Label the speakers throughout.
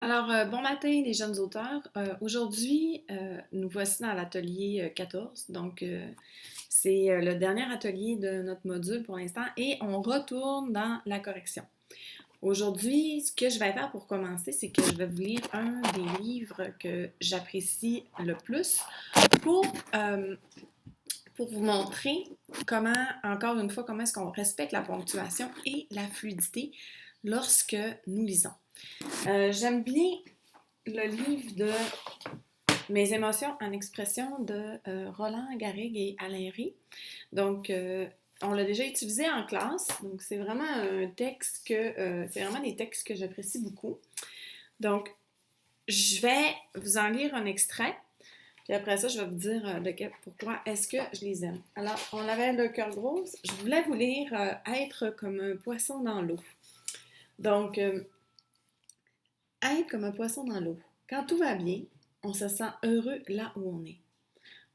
Speaker 1: Bon matin les jeunes auteurs. Aujourd'hui, nous voici dans l'atelier 14. C'est le dernier atelier de notre module pour l'instant et on retourne dans la correction. Aujourd'hui, ce que je vais faire pour commencer, c'est que je vais vous lire un des livres que j'apprécie le plus pour, euh, pour vous montrer comment, encore une fois, comment est-ce qu'on respecte la ponctuation et la fluidité lorsque nous lisons. J'aime bien le livre de Mes émotions en expression de Roland Garrigue et Alain Ry. On l'a déjà utilisé en classe, donc c'est vraiment un texte c'est vraiment des textes que j'apprécie beaucoup. Donc, je vais vous en lire un extrait, puis après ça, je vais vous dire pourquoi est-ce que je les aime. Alors, on avait le cœur gros. Je voulais vous lire Être comme un poisson dans l'eau. Donc, Être comme un poisson dans l'eau. Quand tout va bien, on se sent heureux là où on est.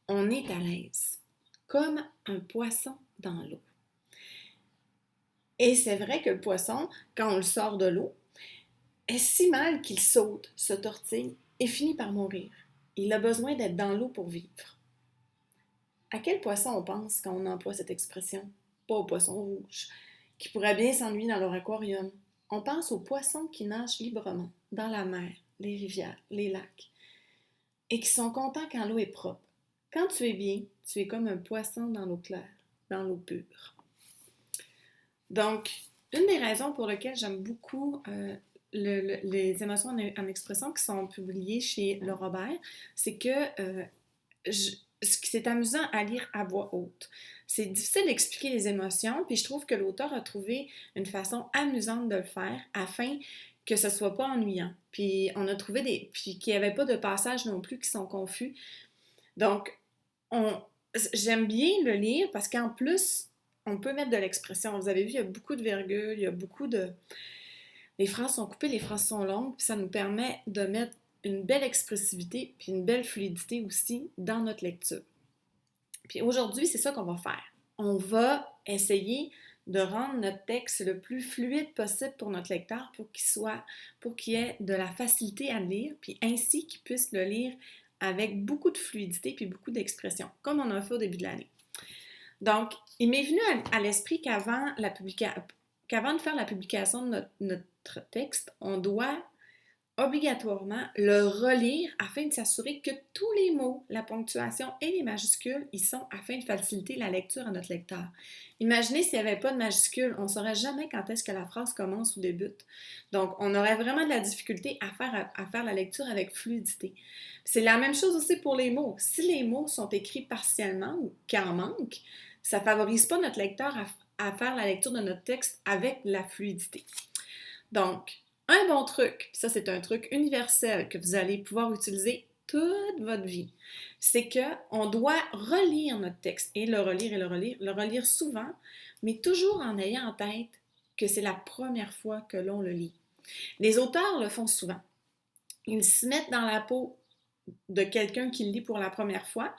Speaker 1: On est à l'aise, comme un poisson dans l'eau. Et c'est vrai que le poisson, quand on le sort de l'eau, est si mal qu'il saute, se tortille et finit par mourir. Il a besoin d'être dans l'eau pour vivre. À quel poisson on pense quand on emploie cette expression? Pas au poisson rouge, qui pourrait bien s'ennuyer dans leur aquarium. On pense aux poissons qui nagent librement dans la mer, les rivières, les lacs, et qui sont contents quand l'eau est propre. Quand tu es bien, tu es comme un poisson dans l'eau claire, dans l'eau pure. Donc, une des raisons pour lesquelles j'aime beaucoup les émotions en expression qui sont publiées chez Le Robert, c'est que c'est amusant à lire à voix haute. C'est difficile d'expliquer les émotions, puis je trouve que l'auteur a trouvé une façon amusante de le faire afin que ce soit pas ennuyant. Puis on a trouvé puis qu'il n'y avait pas de passages non plus qui sont confus. Donc, j'aime bien le lire parce qu'en plus, on peut mettre de l'expression. Vous avez vu, il y a beaucoup de virgules, il y a beaucoup de... Les phrases sont coupées, les phrases sont longues, puis ça nous permet de mettre une belle expressivité puis une belle fluidité aussi dans notre lecture. Puis aujourd'hui, c'est ça qu'on va faire. On va essayer de rendre notre texte le plus fluide possible pour notre lecteur pour qu'il ait de la facilité à le lire, puis ainsi qu'il puisse le lire avec beaucoup de fluidité puis beaucoup d'expression, comme on a fait au début de l'année. Donc, il m'est venu à l'esprit qu'avant de faire la publication de notre texte, on doit obligatoirement le relire afin de s'assurer que tous les mots, la ponctuation et les majuscules y sont afin de faciliter la lecture à notre lecteur. Imaginez s'il n'y avait pas de majuscules, on ne saurait jamais quand est-ce que la phrase commence ou débute. Donc, on aurait vraiment de la difficulté à faire la lecture avec fluidité. C'est la même chose aussi pour les mots. Si les mots sont écrits partiellement ou qu'il en manque, ça ne favorise pas notre lecteur à faire la lecture de notre texte avec la fluidité. Donc, un bon truc, ça c'est un truc universel que vous allez pouvoir utiliser toute votre vie, c'est qu'on doit relire notre texte et le relire souvent, mais toujours en ayant en tête que c'est la première fois que l'on le lit. Les auteurs le font souvent. Ils se mettent dans la peau de quelqu'un qui le lit pour la première fois,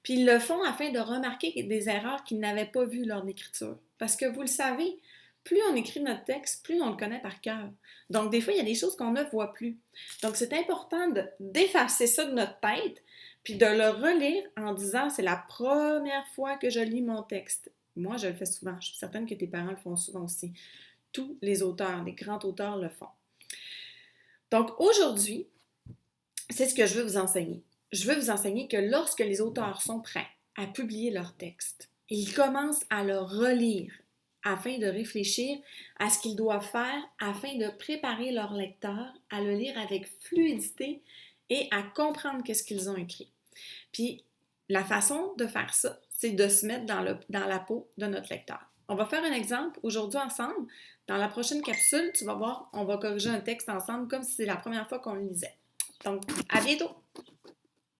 Speaker 1: puis ils le font afin de remarquer des erreurs qu'ils n'avaient pas vues lors de l'écriture. Parce que vous le savez, plus on écrit notre texte, plus on le connaît par cœur. Donc, des fois, il y a des choses qu'on ne voit plus. Donc, c'est important d'effacer ça de notre tête, puis de le relire en disant, c'est la première fois que je lis mon texte. Moi, je le fais souvent. Je suis certaine que tes parents le font souvent aussi. Tous les auteurs, les grands auteurs le font. Donc, aujourd'hui, c'est ce que je veux vous enseigner. Je veux vous enseigner que lorsque les auteurs sont prêts à publier leur texte, ils commencent à le relire afin de réfléchir à ce qu'ils doivent faire afin de préparer leur lecteur à le lire avec fluidité et à comprendre qu'est-ce qu'ils ont écrit. Puis, la façon de faire ça, c'est de se mettre dans la peau de notre lecteur. On va faire un exemple aujourd'hui ensemble. Dans la prochaine capsule, tu vas voir, on va corriger un texte ensemble comme si c'est la première fois qu'on le lisait. Donc, à bientôt!